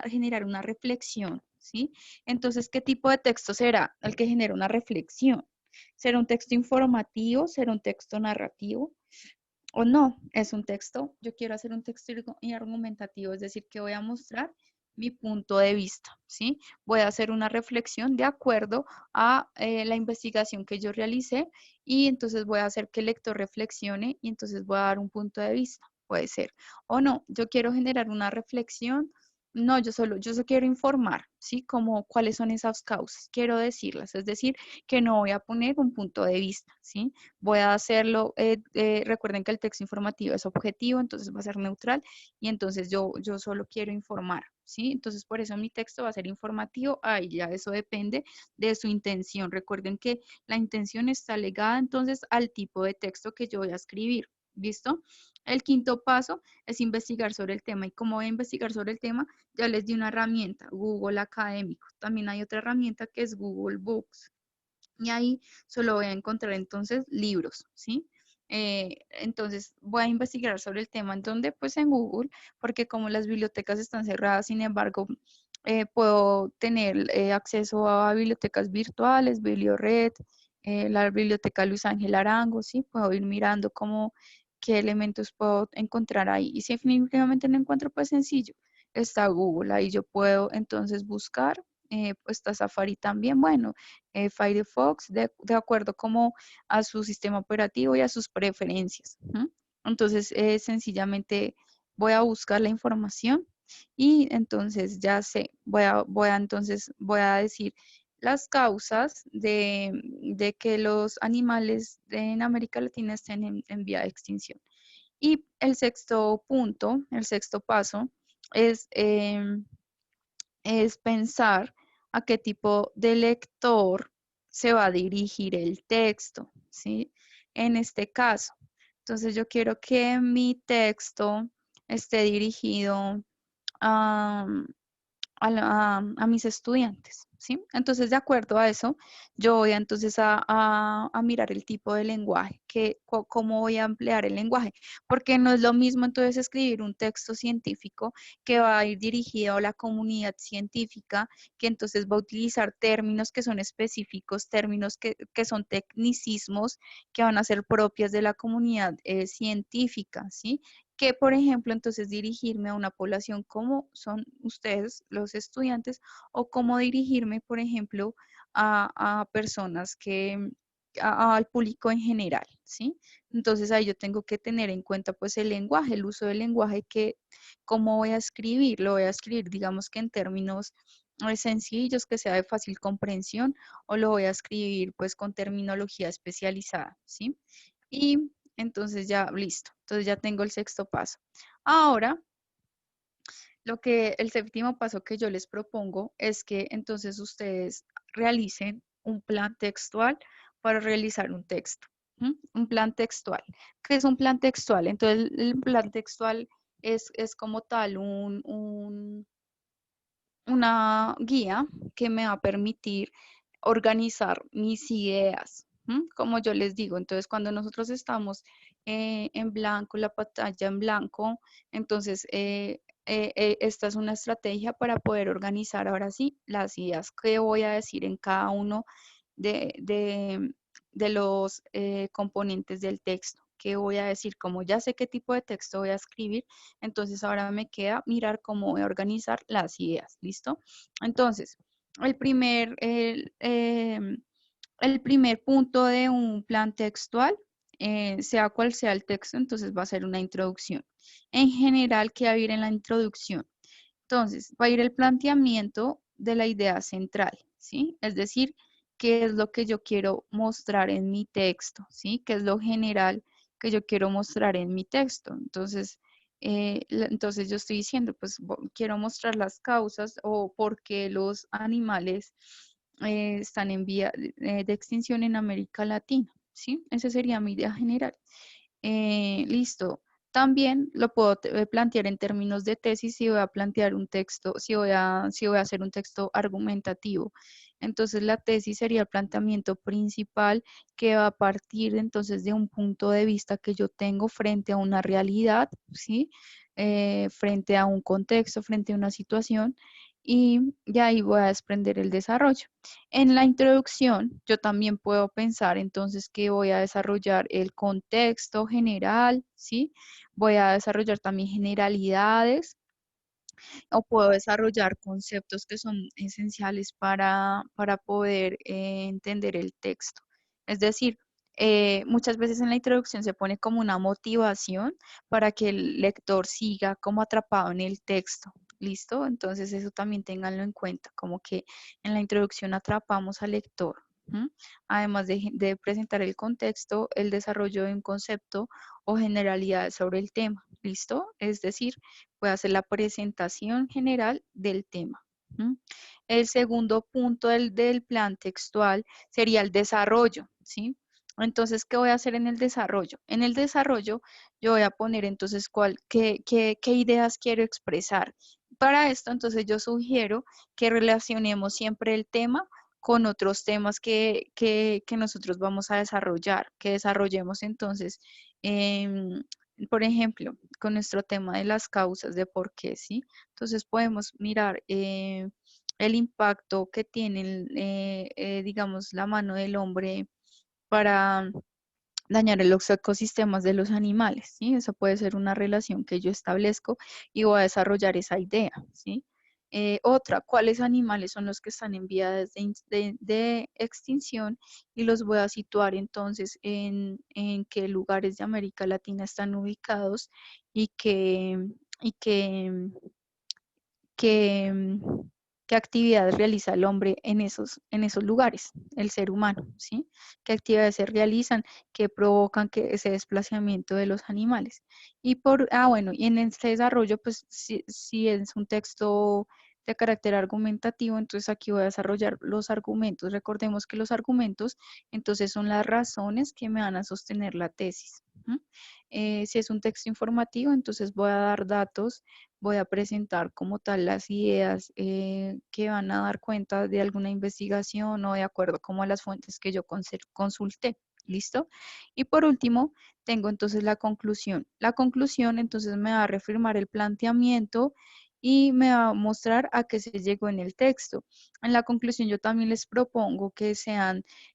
generar una reflexión, ¿sí? Entonces, ¿qué tipo de texto será el que genera una reflexión? ¿Será un texto informativo? ¿Será un texto narrativo? O no, es un texto, yo quiero hacer un texto argumentativo, es decir, que voy a mostrar mi punto de vista, ¿sí? Voy a hacer una reflexión de acuerdo a la investigación que yo realicé y entonces voy a hacer que el lector reflexione y entonces voy a dar un punto de vista, puede ser. O no, yo quiero generar una reflexión, no, yo solo quiero informar, ¿sí? Como cuáles son esas causas, quiero decirlas, es decir, que no voy a poner un punto de vista, ¿sí? Voy a hacerlo, recuerden que el texto informativo es objetivo, entonces va a ser neutral y entonces yo solo quiero informar, ¿sí? Entonces por eso mi texto va a ser informativo, ahí ya eso depende de su intención. Recuerden que la intención está ligada entonces al tipo de texto que yo voy a escribir. ¿Listo? El quinto paso es investigar sobre el tema. ¿Y cómo voy a investigar sobre el tema? Ya les di una herramienta, Google Académico. También hay otra herramienta que es Google Books. Y ahí solo voy a encontrar entonces libros, ¿sí? Entonces voy a investigar sobre el tema en donde, pues en Google, porque como las bibliotecas están cerradas, sin embargo, puedo tener acceso a bibliotecas virtuales, BiblioRed, la biblioteca Luis Ángel Arango, ¿sí? Puedo ir mirando cómo, qué elementos puedo encontrar ahí. Y si definitivamente no encuentro, pues sencillo, está Google, ahí yo puedo entonces buscar, pues está Safari también, bueno, Firefox de acuerdo como a su sistema operativo y a sus preferencias. ¿M? Entonces, sencillamente voy a buscar la información y entonces ya sé, entonces voy a decir las causas de que los animales en América Latina estén en vía de extinción. Y el sexto punto, el sexto paso es es pensar a qué tipo de lector se va a dirigir el texto, ¿sí? En este caso, entonces yo quiero que mi texto esté dirigido a, a mis estudiantes, ¿sí? Entonces, de acuerdo a eso, yo voy entonces a mirar el tipo de lenguaje, cómo voy a emplear el lenguaje, porque no es lo mismo entonces escribir un texto científico que va a ir dirigido a la comunidad científica, que entonces va a utilizar términos que son específicos, términos que son tecnicismos que van a ser propias de la comunidad científica, ¿sí? Que, por ejemplo, entonces dirigirme a una población como son ustedes, los estudiantes, o cómo dirigirme, por ejemplo, a personas al público en general, ¿sí? Entonces ahí yo tengo que tener en cuenta pues el lenguaje, el uso del lenguaje, que cómo voy a escribir, lo voy a escribir, digamos que en términos sencillos, que sea de fácil comprensión, o lo voy a escribir pues con terminología especializada, ¿sí? Y entonces ya, listo. Entonces ya tengo el sexto paso. Ahora, el séptimo paso que yo les propongo es que entonces ustedes realicen un plan textual para realizar un texto. ¿M? Un plan textual. ¿Qué es un plan textual? Entonces, el plan textual es como tal una guía que me va a permitir organizar mis ideas. ¿M? Como yo les digo, entonces cuando nosotros estamos en blanco, la pantalla en blanco, entonces esta es una estrategia para poder organizar ahora sí las ideas que voy a decir en cada uno de, de- de los componentes del texto. ¿Qué voy a decir? Como ya sé qué tipo de texto voy a escribir, entonces ahora me queda mirar cómo voy a organizar las ideas. ¿Listo? Entonces, el primer, el primer punto de un plan textual, sea cual sea el texto, entonces va a ser una introducción. En general, ¿qué va a ir en la introducción? Entonces, va a ir el planteamiento de la idea central, ¿sí? Es decir, qué es lo que yo quiero mostrar en mi texto, ¿sí? ¿Qué es lo general que yo quiero mostrar en mi texto? Entonces, Entonces yo estoy diciendo, pues quiero mostrar las causas o por qué los animales están en vía de extinción en América Latina, ¿sí? Esa sería mi idea general. Listo. También lo puedo plantear en términos de tesis si voy a plantear un texto, si voy a hacer un texto argumentativo. Entonces la tesis sería el planteamiento principal que va a partir entonces de un punto de vista que yo tengo frente a una realidad, ¿sí? Frente a un contexto, frente a una situación, y ya ahí voy a desprender el desarrollo. En la introducción, yo también puedo pensar entonces que voy a desarrollar el contexto general, ¿sí? Voy a desarrollar también generalidades o puedo desarrollar conceptos que son esenciales para poder entender el texto. Es decir, muchas veces en la introducción se pone como una motivación para que el lector siga como atrapado en el texto. ¿Listo? Entonces eso también ténganlo en cuenta, como que en la introducción atrapamos al lector. ¿M? Además de presentar el contexto, el desarrollo de un concepto o generalidades sobre el tema. ¿Listo? Es decir, voy a hacer la presentación general del tema. ¿M? El segundo punto del plan textual sería el desarrollo, ¿sí? Entonces, ¿qué voy a hacer en el desarrollo? En el desarrollo yo voy a poner entonces qué ideas quiero expresar. Para esto, entonces yo sugiero que relacionemos siempre el tema con otros temas que nosotros vamos a desarrollar, que desarrollemos entonces, por ejemplo, con nuestro tema de las causas de por qué, ¿sí? Entonces podemos mirar el impacto que tiene, digamos, la mano del hombre para dañar los ecosistemas de los animales, ¿sí? Eso puede ser una relación que yo establezco y voy a desarrollar esa idea, ¿sí? Otra, ¿cuáles animales son los que están en vía de extinción? Y los voy a situar entonces en qué lugares de América Latina están ubicados y y qué, qué, qué actividades realiza el hombre en esos lugares, el ser humano, ¿sí? ¿Qué actividades se realizan que provocan ese desplazamiento de los animales? Bueno, y en este desarrollo, pues si es un texto de carácter argumentativo, entonces aquí voy a desarrollar los argumentos. Recordemos que los argumentos, entonces, son las razones que me van a sostener la tesis. Si es un texto informativo, entonces voy a dar datos, voy a presentar como tal las ideas que van a dar cuenta de alguna investigación o de acuerdo como a las fuentes que yo consulté. ¿Listo? Y por último, tengo entonces la conclusión. La conclusión entonces me va a reafirmar el planteamiento y me va a mostrar a qué se llegó en el texto. En la conclusión yo también les propongo que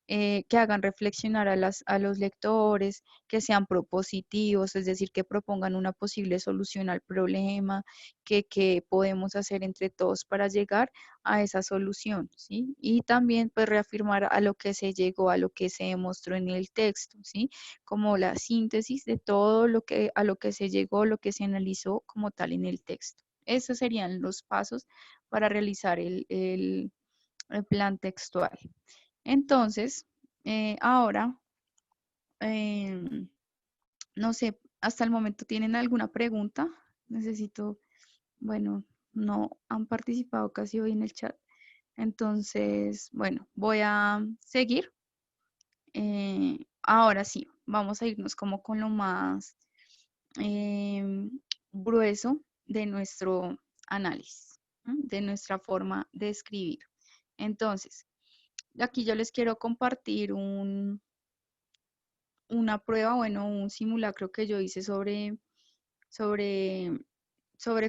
que hagan reflexionar a los lectores, que sean propositivos, es decir, que propongan una posible solución al problema, que podemos hacer entre todos para llegar a esa solución, ¿sí? Y también pues reafirmar a lo que se llegó, a lo que se demostró en el texto, ¿sí? Como la síntesis de todo a lo que se llegó, lo que se analizó como tal en el texto. Esos serían los pasos para realizar el plan textual. Entonces, ahora, em, no sé, hasta el momento tienen alguna pregunta. Necesito, bueno, no han participado casi hoy en el chat. Entonces, bueno, voy a seguir. Ahora sí, vamos a irnos como con lo más em, grueso de nuestro análisis, ¿m? De nuestra forma de escribir. Entonces, aquí yo les quiero compartir una prueba, bueno, un simulacro que yo hice sobre, sobre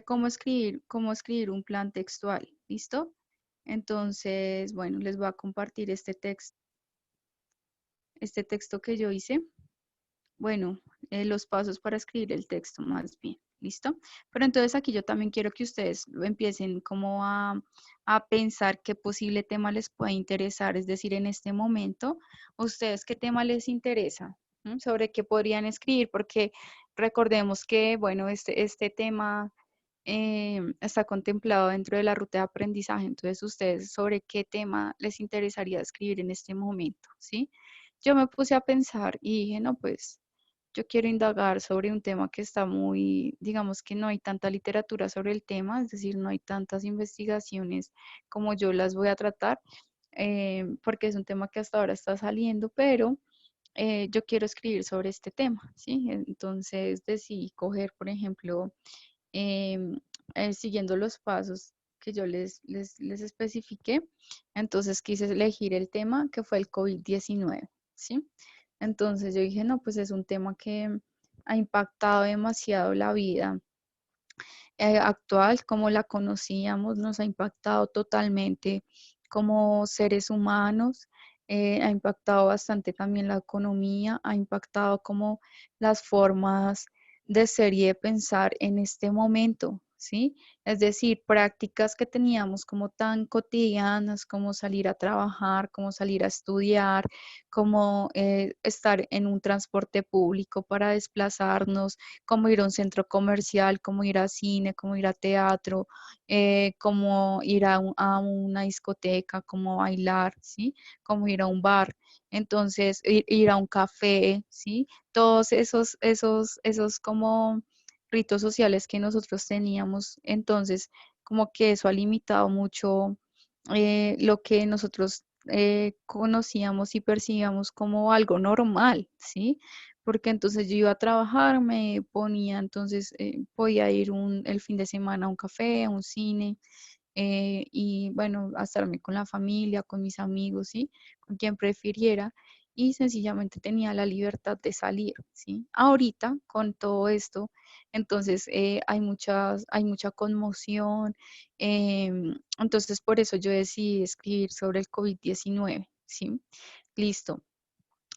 cómo escribir un plan textual. ¿Listo? Entonces, bueno, les voy a compartir este texto que yo hice. Bueno, los pasos para escribir el texto, más bien. ¿Listo? Pero entonces aquí yo también quiero que ustedes lo empiecen como a pensar qué posible tema les puede interesar. Es decir, en este momento, ¿ustedes qué tema les interesa? ¿Sobre qué podrían escribir? Porque recordemos que, bueno, este tema está contemplado dentro de la ruta de aprendizaje. Entonces, ¿ustedes sobre qué tema les interesaría escribir en este momento? ¿Sí? Yo me puse a pensar y dije, no, pues yo quiero indagar sobre un tema que está muy, digamos que no hay tanta literatura sobre el tema, es decir, no hay tantas investigaciones como yo las voy a tratar, porque es un tema que hasta ahora está saliendo, pero yo quiero escribir sobre este tema, ¿sí? Entonces decidí coger, por ejemplo, em, siguiendo los pasos que yo les especifiqué, entonces quise elegir el tema que fue el COVID-19, ¿sí? Entonces yo dije, no, pues es un tema que ha impactado demasiado la vida actual, como la conocíamos, nos ha impactado totalmente como seres humanos, ha impactado bastante también la economía, ha impactado como las formas de ser y de pensar en este momento, ¿sí? Es decir, prácticas que teníamos como tan cotidianas, como salir a trabajar, como salir a estudiar, como estar en un transporte público para desplazarnos, como ir a un centro comercial, como ir a cine, como ir a teatro, como ir a una discoteca, como bailar, ¿sí? Como ir a un bar. Entonces, ir a un café, ¿sí? Todos esos como ritos sociales que nosotros teníamos. Entonces, como que eso ha limitado mucho lo que nosotros conocíamos y percibíamos como algo normal, ¿sí? Porque entonces yo iba a trabajar, me ponía, entonces podía ir el fin de semana a un café, a un cine, y bueno, a estarme con la familia, con mis amigos, ¿sí? Con quien prefiriera, y sencillamente tenía la libertad de salir, ¿sí? Ahorita, con todo esto, entonces hay mucha conmoción, entonces por eso yo decidí escribir sobre el COVID-19, ¿sí? Listo.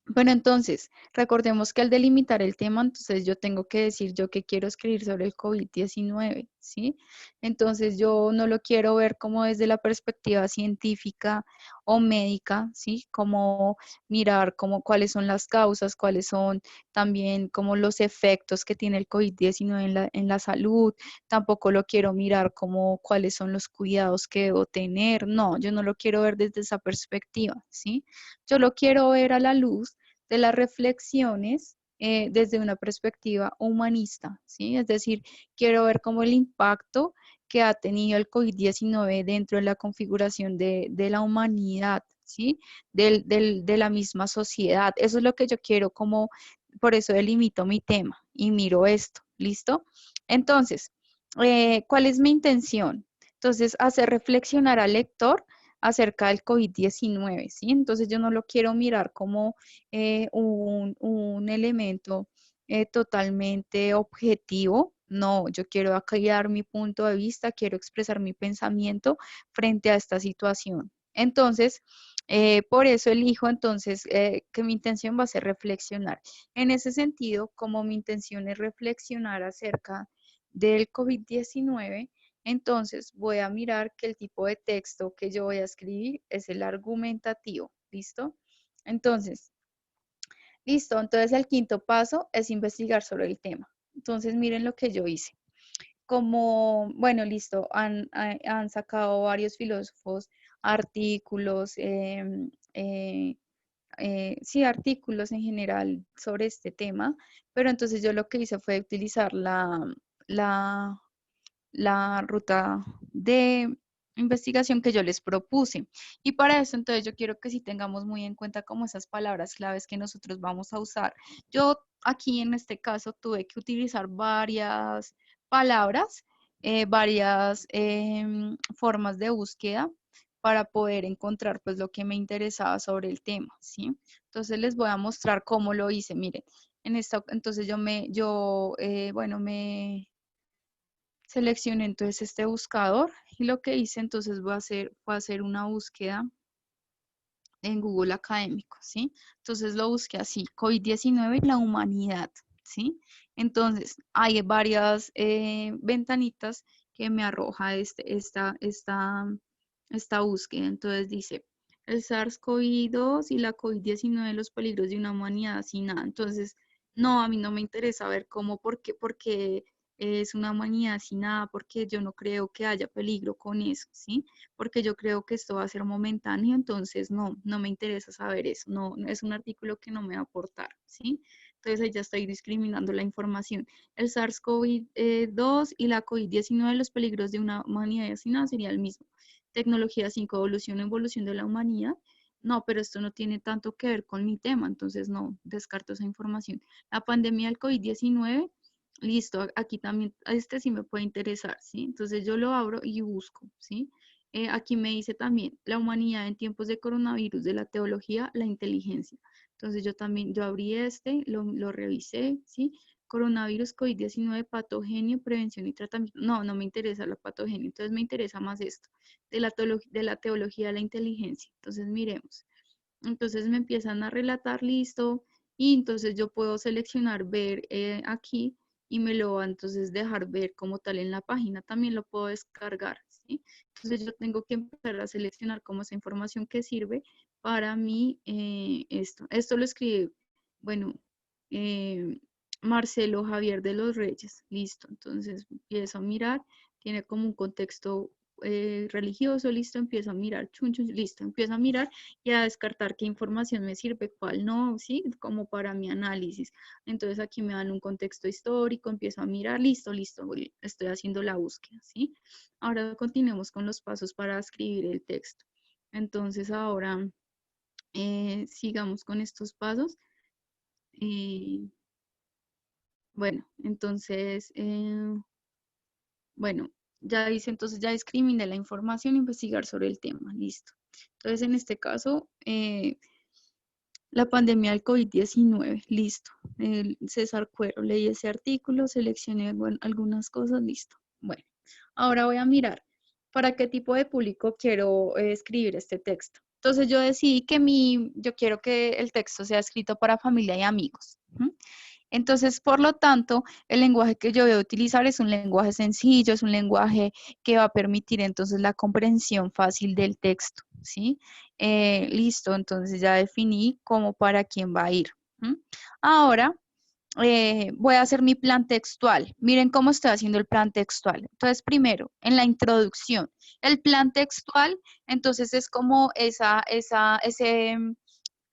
Bueno, entonces, recordemos que al delimitar el tema, entonces yo tengo que decir yo que quiero escribir sobre el COVID-19, ¿sí? Entonces yo no lo quiero ver como desde la perspectiva científica o médica, ¿sí? Como mirar como cuáles son las causas, cuáles son también como los efectos que tiene el COVID-19 en la salud. Tampoco lo quiero mirar como cuáles son los cuidados que debo tener. No, yo no lo quiero ver desde esa perspectiva, ¿sí? Yo lo quiero ver a la luz de las reflexiones desde una perspectiva humanista, ¿sí? Es decir, quiero ver cómo el impacto que ha tenido el COVID-19 dentro de la configuración de la humanidad, ¿sí? De la misma sociedad. Eso es lo que yo quiero como, por eso delimito mi tema y miro esto, ¿listo? Entonces, ¿cuál es mi intención? Entonces, hacer reflexionar al lector acerca del COVID-19, ¿sí? Entonces yo no lo quiero mirar como un elemento totalmente objetivo. No, yo quiero aquí dar mi punto de vista, quiero expresar mi pensamiento frente a esta situación. Entonces, por eso elijo entonces que mi intención va a ser reflexionar. En ese sentido, como mi intención es reflexionar acerca del COVID-19, entonces voy a mirar que el tipo de texto que yo voy a escribir es el argumentativo. ¿Listo? Entonces, listo. Entonces el quinto paso es investigar sobre el tema. Entonces miren lo que yo hice. Como, bueno, listo, han sacado varios filósofos artículos, sí, artículos en general sobre este tema, pero entonces yo lo que hice fue utilizar la, la ruta de investigación que yo les propuse. Y para eso, entonces, yo quiero que sí tengamos muy en cuenta como esas palabras claves que nosotros vamos a usar. Yo aquí en este caso tuve que utilizar varias palabras, varias formas de búsqueda para poder encontrar pues lo que me interesaba sobre el tema, ¿sí? Entonces les voy a mostrar cómo lo hice. Miren, en esta, entonces bueno, me seleccioné entonces este buscador y lo que hice entonces fue hacer una búsqueda en Google Académico, ¿sí? Entonces lo busqué así, COVID-19 y la humanidad, ¿sí? Entonces hay varias ventanitas que me arroja esta búsqueda. Entonces dice, el SARS-CoV-2 y la COVID-19, los peligros de una humanidad sin nada. Entonces, no, a mí no me interesa ver cómo, porque es una humanidad sin nada, porque yo no creo que haya peligro con eso, ¿sí? Porque yo creo que esto va a ser momentáneo, entonces no me interesa saber eso, no, es un artículo que no me va a aportar, ¿sí? Entonces ahí ya estoy discriminando la información. El SARS-CoV-2 y la COVID-19, los peligros de una humanidad asignada sería el mismo. Tecnología 5, evolución o evolución de la humanidad. No, pero esto no tiene tanto que ver con mi tema, entonces no, descarto esa información. La pandemia del COVID-19, listo, aquí también, este sí me puede interesar, ¿sí? Entonces yo lo abro y busco, ¿sí? Aquí me dice también la humanidad en tiempos de coronavirus, de la teología, la inteligencia. Entonces yo también, yo abrí este, lo revisé, ¿sí? Coronavirus, COVID-19, patogenia, prevención y tratamiento. No, no me interesa la patogenia, entonces me interesa más esto, de la teología de la inteligencia. Entonces miremos. Entonces me empiezan a relatar, listo, y entonces yo puedo seleccionar ver aquí y me lo va a entonces dejar ver como tal en la página. También lo puedo descargar, ¿sí? Entonces yo tengo que empezar a seleccionar como esa información que sirve para mí esto. Esto lo escribe, bueno, eh, Marcelo Javier de los Reyes, listo. Entonces empiezo a mirar, tiene como un contexto religioso, listo, empiezo a mirar, chun, chun, listo, empiezo a mirar y a descartar qué información me sirve, cuál no, ¿sí? Como para mi análisis. Entonces aquí me dan un contexto histórico, empiezo a mirar, listo, listo, estoy haciendo la búsqueda, ¿sí? Ahora continuemos con los pasos para escribir el texto. Entonces ahora sigamos con estos pasos. Eh, bueno, entonces, bueno, ya dice, entonces ya discriminé la información, investigar sobre el tema, listo. Entonces, en este caso, la pandemia del COVID-19, listo. El César Cuero, leí ese artículo, seleccioné algunas cosas, listo. Bueno, ahora voy a mirar para qué tipo de público quiero escribir este texto. Entonces yo decidí que yo quiero que el texto sea escrito para familia y amigos. ¿M? Entonces, por lo tanto, el lenguaje que yo voy a utilizar es un lenguaje sencillo, es un lenguaje que va a permitir entonces la comprensión fácil del texto, ¿sí? Listo, entonces ya definí cómo para quién va a ir. ¿M? Ahora voy a hacer mi plan textual. Miren cómo estoy haciendo el plan textual. Entonces, primero, en la introducción, el plan textual, entonces es como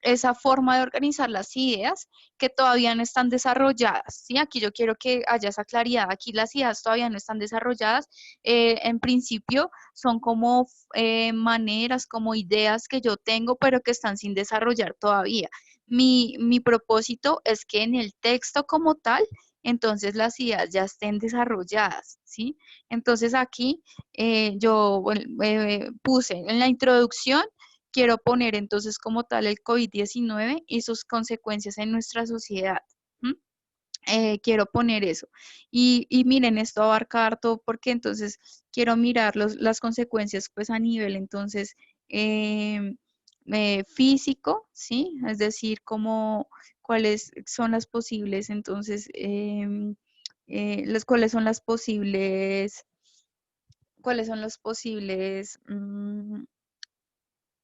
esa forma de organizar las ideas que todavía no están desarrolladas, ¿sí? Aquí yo quiero que haya esa claridad, aquí las ideas todavía no están desarrolladas, en principio son como maneras, como ideas que yo tengo, pero que están sin desarrollar todavía. Mi propósito es que en el texto como tal, entonces las ideas ya estén desarrolladas, ¿sí? Entonces aquí yo bueno, puse en la introducción, quiero poner entonces como tal el COVID-19 y sus consecuencias en nuestra sociedad. ¿M? Quiero poner eso. Y miren, esto abarca harto porque entonces quiero mirar las consecuencias pues a nivel entonces físico, ¿sí? Es decir, cuáles son las posibles entonces, cuáles son los posibles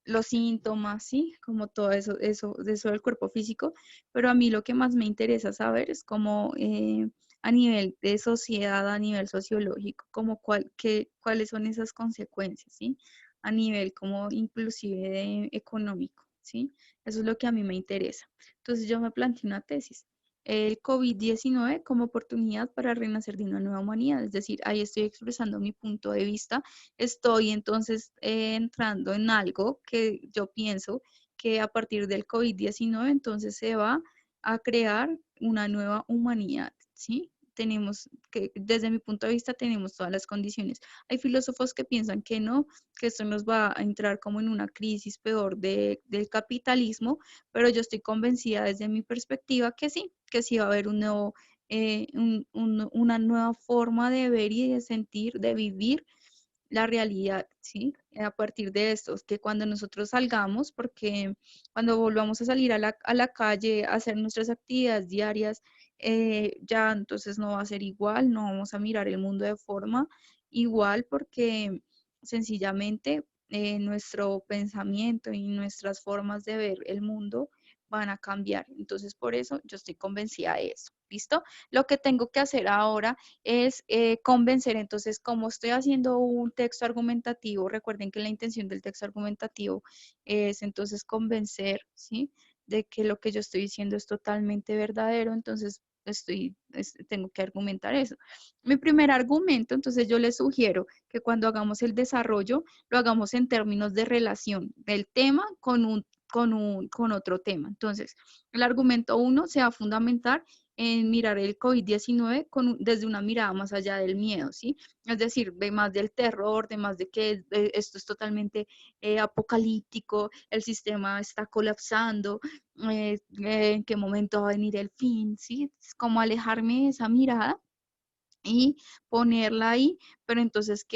los síntomas, ¿sí? Como todo eso del cuerpo físico, pero a mí lo que más me interesa saber es como a nivel de sociedad, a nivel sociológico, como cuáles son esas consecuencias, ¿sí? A nivel como inclusive económico, ¿sí? Eso es lo que a mí me interesa. Entonces yo me planteé una tesis. El COVID-19 como oportunidad para renacer de una nueva humanidad, es decir, ahí estoy expresando mi punto de vista, estoy entonces entrando en algo que yo pienso que a partir del COVID-19 entonces se va a crear una nueva humanidad, ¿sí? Tenemos que, desde mi punto de vista, tenemos todas las condiciones. Hay filósofos que piensan que no, que esto nos va a entrar como en una crisis peor del capitalismo, pero yo estoy convencida desde mi perspectiva que sí va a haber un nuevo, una nueva forma de ver y de sentir, de vivir la realidad, ¿sí? A partir de esto, que cuando nosotros salgamos, porque cuando volvamos a salir a la calle a hacer nuestras actividades diarias, ya entonces no va a ser igual, no vamos a mirar el mundo de forma igual porque sencillamente nuestro pensamiento y nuestras formas de ver el mundo van a cambiar. Entonces, por eso yo estoy convencida de eso. ¿Listo? Lo que tengo que hacer ahora es convencer. Entonces, como estoy haciendo un texto argumentativo, recuerden que la intención del texto argumentativo es entonces convencer, ¿sí? de que lo que yo estoy diciendo es totalmente verdadero, entonces tengo que argumentar eso. Mi primer argumento, entonces yo les sugiero que cuando hagamos el desarrollo, lo hagamos en términos de relación del tema con otro tema. Entonces, el argumento uno se va a fundamentar en mirar el COVID-19 desde una mirada más allá del miedo, ¿sí? Es decir, de más del terror, de más de que esto es totalmente apocalíptico, el sistema está colapsando, en qué momento va a venir el fin, ¿sí? Es como alejarme de esa mirada y ponerla ahí, pero entonces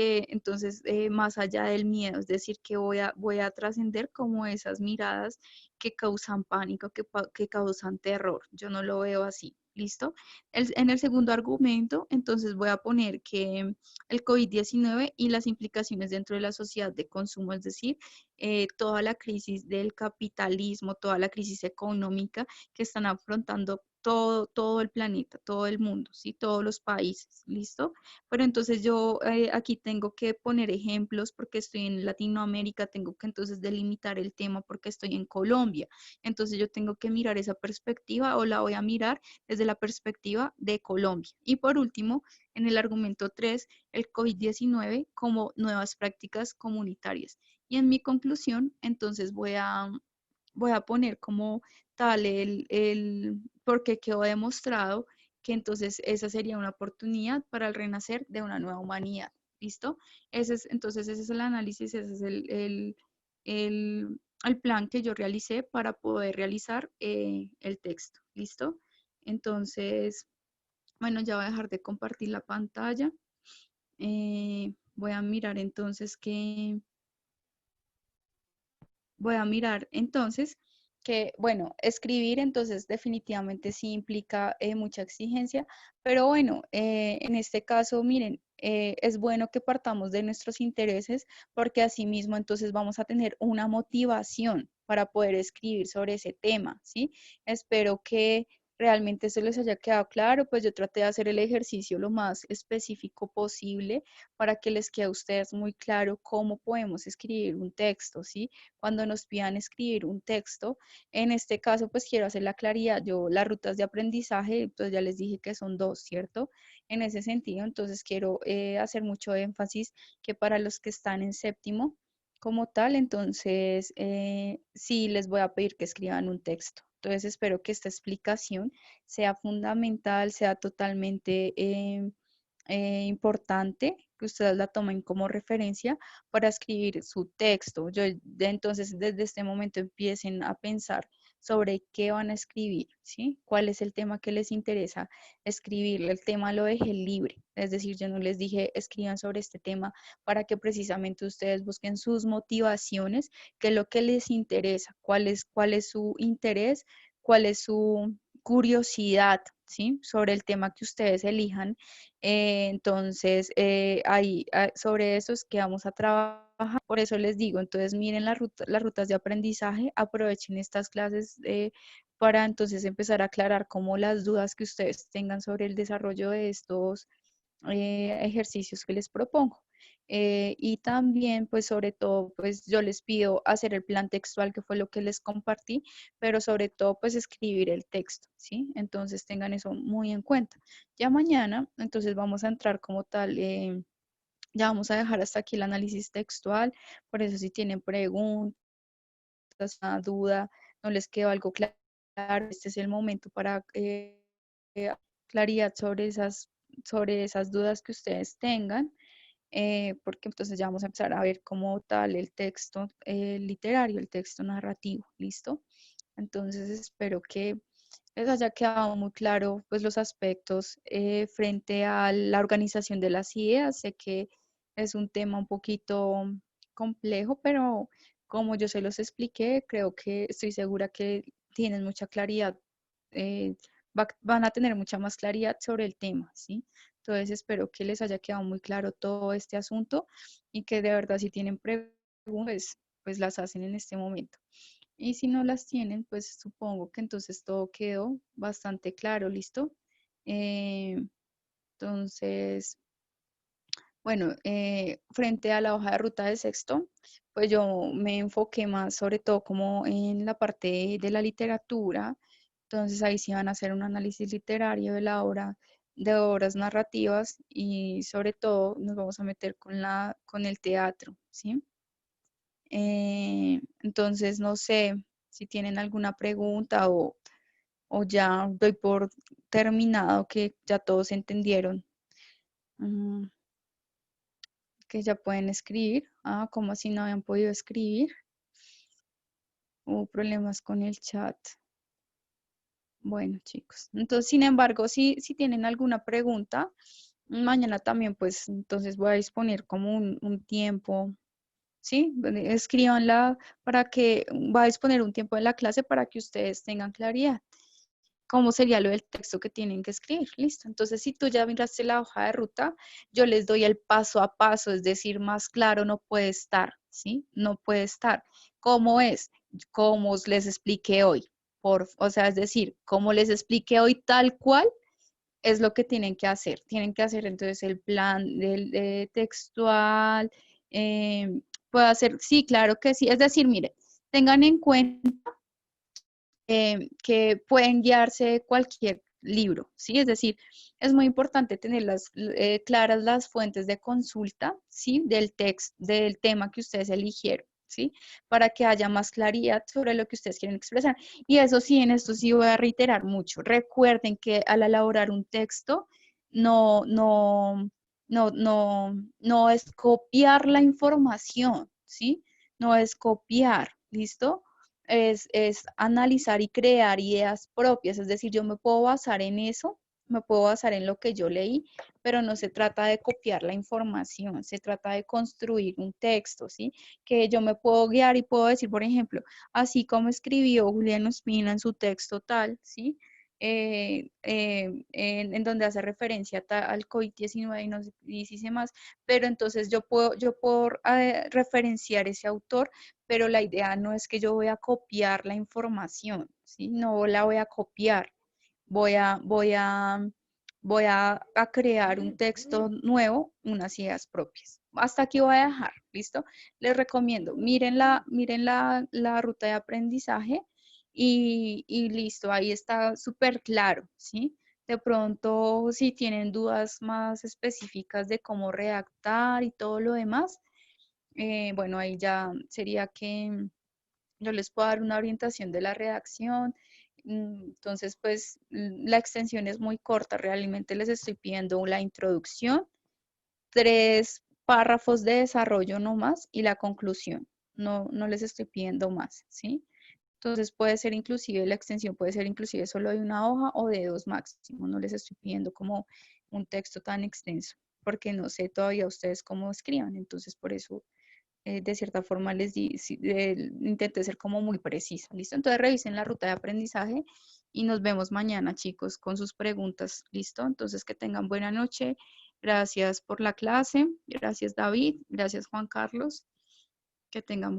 más allá del miedo, es decir, que voy a trascender como esas miradas que causan pánico, que causan terror. Yo no lo veo así. ¿Listo? En el segundo argumento, entonces voy a poner que el COVID-19 y las implicaciones dentro de la sociedad de consumo, es decir, toda la crisis del capitalismo, toda la crisis económica que están afrontando todo el planeta, todo el mundo, ¿sí? Todos los países, ¿listo? Pero entonces yo aquí tengo que poner ejemplos porque estoy en Latinoamérica, tengo que entonces delimitar el tema porque estoy en Colombia. Entonces yo tengo que mirar esa perspectiva o la voy a mirar desde la perspectiva de Colombia. Y por último, en el argumento 3, el COVID-19 como nuevas prácticas comunitarias. Y en mi conclusión, entonces voy a poner como tal porque quedó demostrado que entonces esa sería una oportunidad para el renacer de una nueva humanidad. ¿Listo? Entonces ese es el análisis, ese es el plan que yo realicé para poder realizar el texto. ¿Listo? Entonces, bueno, ya voy a dejar de compartir la pantalla. Voy a mirar entonces voy a mirar entonces que, bueno, escribir entonces definitivamente sí implica mucha exigencia, pero bueno, en este caso, miren, es bueno que partamos de nuestros intereses porque así mismo entonces vamos a tener una motivación para poder escribir sobre ese tema, ¿sí? Espero que realmente eso les haya quedado claro, pues yo traté de hacer el ejercicio lo más específico posible para que les quede a ustedes muy claro cómo podemos escribir un texto, ¿sí? Cuando nos pidan escribir un texto. En este caso, pues quiero hacer la claridad. Yo las rutas de aprendizaje, pues ya les dije que son dos, ¿cierto? En ese sentido, entonces quiero hacer mucho énfasis que para los que están en séptimo como tal, entonces sí les voy a pedir que escriban un texto. Entonces espero que esta explicación sea fundamental, sea totalmente importante, que ustedes la tomen como referencia para escribir su texto. Entonces, desde este momento empiecen a pensar sobre qué van a escribir, ¿sí? ¿Cuál es el tema que les interesa escribir? El tema lo dejé libre, es decir, yo no les dije escriban sobre este tema para que precisamente ustedes busquen sus motivaciones, qué es lo que les interesa, cuál es su interés, cuál es su curiosidad, ¿sí? Sobre el tema que ustedes elijan. Entonces, sobre eso es que vamos a trabajar. Por eso les digo, entonces miren las rutas de aprendizaje, aprovechen estas clases para entonces empezar a aclarar como las dudas que ustedes tengan sobre el desarrollo de estos ejercicios que les propongo. Y también, pues sobre todo, pues yo les pido hacer el plan textual, que fue lo que les compartí, pero sobre todo, pues escribir el texto, ¿sí? Entonces tengan eso muy en cuenta. Ya mañana, entonces vamos a entrar como tal, ya vamos a dejar hasta aquí el análisis textual, por eso si tienen preguntas, una duda, no les quedó algo claro, este es el momento para claridad sobre esas dudas que ustedes tengan, porque entonces ya vamos a empezar a ver como tal el texto literario, el texto narrativo, ¿listo? Entonces espero que les haya quedado muy claro pues los aspectos frente a la organización de las ideas. Sé que es un tema un poquito complejo, pero como yo se los expliqué, creo que estoy segura que tienen mucha claridad, eh, van a tener mucha más claridad sobre el tema, ¿sí? Entonces espero que les haya quedado muy claro todo este asunto y que de verdad si tienen preguntas, pues las hacen en este momento. Y si no las tienen, pues supongo que entonces todo quedó bastante claro, ¿listo? Eh, entonces, Bueno, frente a la hoja de ruta de sexto, pues yo me enfoqué más sobre todo como en la parte de la literatura. Entonces ahí sí van a hacer un análisis literario de la obra, de obras narrativas y sobre todo nos vamos a meter con el teatro, ¿sí? Entonces no sé si tienen alguna pregunta o ya doy por terminado que ya todos entendieron. Mm, que ya pueden escribir. Ah, como si no habían podido escribir. Hubo problemas con el chat. Bueno, chicos. Entonces, sin embargo, si tienen alguna pregunta, mañana también, pues, entonces voy a disponer como un tiempo, ¿sí? Escríbanla para que, va a disponer un tiempo en la clase para que ustedes tengan claridad. ¿Cómo sería lo del texto que tienen que escribir? Listo. Entonces, si tú ya miraste la hoja de ruta, yo les doy el paso a paso, es decir, más claro no puede estar, ¿sí? No puede estar. ¿Cómo es? Como les expliqué hoy. O sea, es decir, como les expliqué hoy tal cual es lo que tienen que hacer. Tienen que hacer entonces el plan textual. Puede hacer, sí, claro que sí. Es decir, mire, tengan en cuenta que pueden guiarse de cualquier libro, ¿sí? Es decir, es muy importante tener claras las fuentes de consulta, ¿sí? Del texto, del tema que ustedes eligieron, ¿sí? Para que haya más claridad sobre lo que ustedes quieren expresar. Y eso sí, en esto sí voy a reiterar mucho. Recuerden que al elaborar un texto, no, no, no es copiar la información, ¿sí? No es copiar, ¿listo? Es analizar y crear ideas propias, es decir, yo me puedo basar en eso, me puedo basar en lo que yo leí, pero no se trata de copiar la información, se trata de construir un texto, ¿sí? Que yo me puedo guiar y puedo decir, por ejemplo, así como escribió Julián Ospina en su texto tal, ¿sí? En donde hace referencia al COVID-19 y no dice más, pero entonces yo puedo referenciar ese autor, pero la idea no es que yo voy a copiar la información, ¿sí? No la voy a copiar, voy a, voy a, voy a crear un texto nuevo, unas ideas propias. Hasta aquí voy a dejar, ¿listo? Les recomiendo, miren la ruta de aprendizaje y listo, ahí está súper claro, ¿sí? De pronto, si tienen dudas más específicas de cómo redactar y todo lo demás, bueno, ahí ya sería que yo les puedo dar una orientación de la redacción. Entonces, pues la extensión es muy corta, realmente les estoy pidiendo la introducción, 3 párrafos de desarrollo no más y la conclusión. No les estoy pidiendo más, ¿sí? Entonces puede ser inclusive, la extensión puede ser inclusive solo de una hoja o de 2 máximo. No les estoy pidiendo como un texto tan extenso, porque no sé todavía ustedes cómo escriban. Entonces por eso de cierta forma intenté ser como muy precisa, ¿listo? Entonces revisen la ruta de aprendizaje y nos vemos mañana, chicos, con sus preguntas, ¿listo? Entonces que tengan buena noche. Gracias por la clase. Gracias, David. Gracias, Juan Carlos. Que tengan